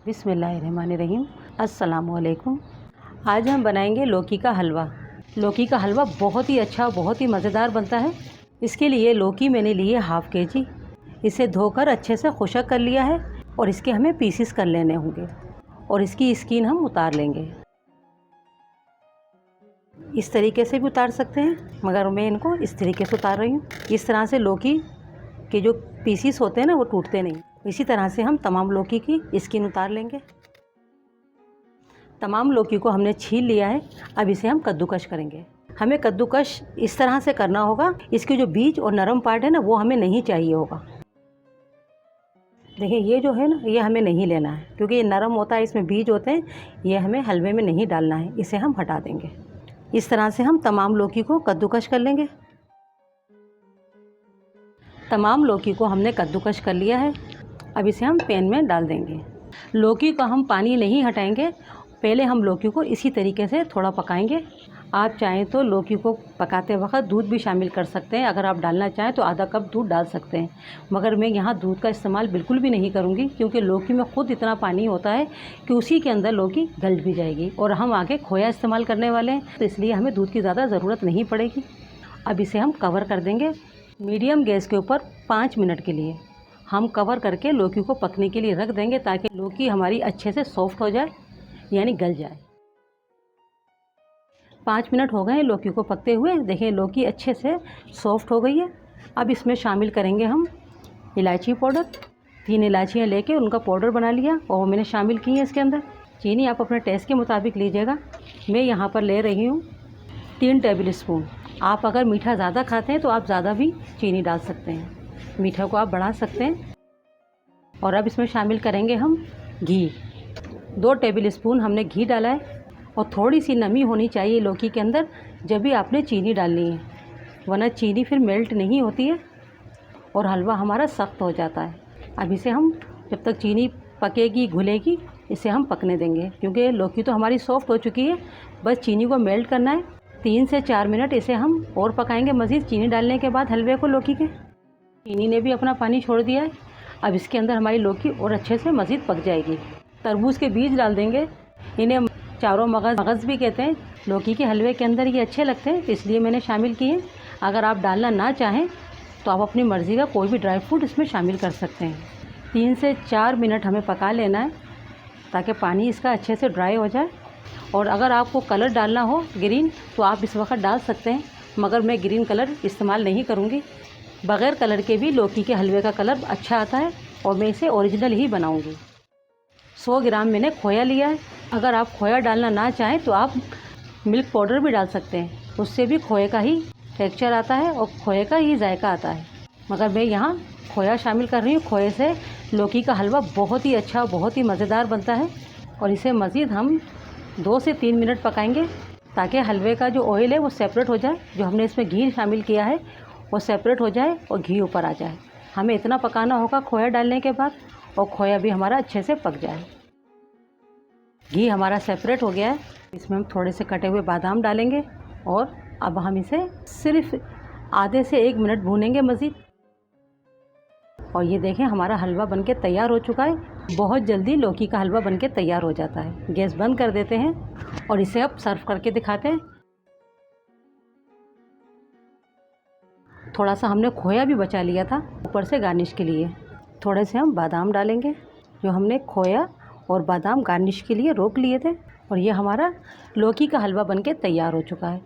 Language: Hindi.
बिस्मिल्लाहिर्रहमानिर्रहीम। अस्सलामुअलैकुम। आज हम बनाएंगे लौकी का हलवा। लौकी का हलवा बहुत ही अच्छा, बहुत ही मज़ेदार बनता है। इसके लिए लौकी मैंने ली है हाफ़ केजी। इसे धोकर अच्छे से खुशक कर लिया है और इसके हमें पीसेस कर लेने होंगे और इसकी स्किन हम उतार लेंगे। इस तरीके से भी उतार सकते हैं, मगर मैं इनको इस तरीके से उतार रही हूँ। इस तरह से लौकी के जो पीसेस होते हैं ना, वो टूटते नहीं। इसी तरह से हम तमाम लौकी की स्किन उतार लेंगे। तमाम लौकी को हमने छील लिया है। अब इसे हम कद्दूकश करेंगे। हमें कद्दूकश इस तरह से करना होगा, इसके जो बीज और नरम पार्ट है ना, वो हमें नहीं चाहिए होगा। देखिए, ये जो है ना, ये हमें नहीं लेना है क्योंकि ये नरम होता है, इसमें बीज होते हैं। ये हमें हलवे में नहीं डालना है, इसे हम हटा देंगे। इस तरह से हम तमाम लौकी को कद्दूकश कर लेंगे। तमाम लौकी को हमने कद्दूकश कर लिया है। अब इसे हम पैन में डाल देंगे। लौकी का हम पानी नहीं हटाएंगे, पहले हम लौकी को इसी तरीके से थोड़ा पकाएंगे। आप चाहें तो लौकी को पकाते वक्त दूध भी शामिल कर सकते हैं। अगर आप डालना चाहें तो आधा कप दूध डाल सकते हैं, मगर मैं यहाँ दूध का इस्तेमाल बिल्कुल भी नहीं करूँगी क्योंकि लौकी में ख़ुद इतना पानी होता है कि उसी के अंदर लौकी गल भी जाएगी और हम आगे खोया इस्तेमाल करने वाले हैं, तो इसलिए हमें दूध की ज़्यादा ज़रूरत नहीं पड़ेगी। अब इसे हम कवर कर देंगे मीडियम गैस के ऊपर 5 मिनट के लिए। हम कवर करके लौकी को पकने के लिए रख देंगे ताकि लौकी हमारी अच्छे से सॉफ्ट हो जाए, यानी गल जाए। 5 मिनट हो गए लौकी को पकते हुए। देखिए, लौकी अच्छे से सॉफ्ट हो गई है। अब इसमें शामिल करेंगे हम इलायची पाउडर। 3 इलायचियाँ लेके उनका पाउडर बना लिया और मैंने शामिल की है इसके अंदर। चीनी आप अपने टेस्ट के मुताबिक लीजिएगा। मैं यहाँ पर ले रही हूँ 3 टेबल स्पून। आप अगर मीठा ज़्यादा खाते हैं तो आप ज़्यादा भी चीनी डाल सकते हैं, मीठा को आप बढ़ा सकते हैं। और अब इसमें शामिल करेंगे हम घी। 2 टेबल स्पून हमने घी डाला है और थोड़ी सी नमी होनी चाहिए लौकी के अंदर जब भी आपने चीनी डालनी है, वरना चीनी फिर मेल्ट नहीं होती है और हलवा हमारा सख्त हो जाता है। अब इसे हम जब तक चीनी पकेगी, घुलेगी, इसे हम पकने देंगे क्योंकि लौकी तो हमारी सॉफ्ट हो चुकी है। बस चीनी को मेल्ट करना है। 3 से 4 मिनट इसे हम और पकाएंगे मज़ीद चीनी डालने के बाद हलवे को। लौकी के चीनी ने भी अपना पानी छोड़ दिया है। अब इसके अंदर हमारी लौकी और अच्छे से मज़ीद पक जाएगी। तरबूज के बीज डाल देंगे। इन्हें चारों मगज़ भी कहते हैं। लौकी के हलवे के अंदर ये अच्छे लगते हैं, इसलिए मैंने शामिल किए। अगर आप डालना ना चाहें तो आप अपनी मर्ज़ी का कोई भी ड्राई फ्रूट इसमें शामिल कर सकते हैं। 3 से 4 मिनट हमें पका लेना है ताकि पानी इसका अच्छे से ड्राई हो जाए। और अगर आपको कलर डालना हो ग्रीन तो आप इस वक्त डाल सकते हैं, मगर मैं ग्रीन कलर इस्तेमाल नहीं करूँगी। बग़ैर कलर के भी लौकी के हलवे का कलर अच्छा आता है और मैं इसे ओरिजिनल ही बनाऊँगी। 100 ग्राम मैंने खोया लिया है। अगर आप खोया डालना ना चाहें तो आप मिल्क पाउडर भी डाल सकते हैं, उससे भी खोए का ही टेक्सचर आता है और खोए का ही जायका आता है, मगर मैं यहाँ खोया शामिल कर रही हूँ। खोए से लौकी का हलवा बहुत ही अच्छा, बहुत ही मज़ेदार बनता है। और इसे मज़ीद हम 2 से 3 मिनट पकाएंगे ताकि हलवे का जो ऑयल है वो सेपरेट हो जाए। जो हमने इसमें घी शामिल किया है वो सेपरेट हो जाए और घी ऊपर आ जाए। हमें इतना पकाना होगा खोया डालने के बाद, और खोया भी हमारा अच्छे से पक जाए। घी हमारा सेपरेट हो गया है। इसमें हम थोड़े से कटे हुए बादाम डालेंगे और अब हम इसे सिर्फ आधे से 1 मिनट भूनेंगे मज़ीद। और ये देखें, हमारा हलवा बनके तैयार हो चुका है। बहुत जल्दी लौकी का हलवा बनके तैयार हो जाता है। गैस बंद कर देते हैं और इसे अब सर्व करके दिखाते हैं। थोड़ा सा हमने खोया भी बचा लिया था ऊपर से गार्निश के लिए। थोड़े से हम बादाम डालेंगे, जो हमने खोया और बादाम गार्निश के लिए रोक लिए थे। और ये हमारा लौकी का हलवा बनके तैयार हो चुका है।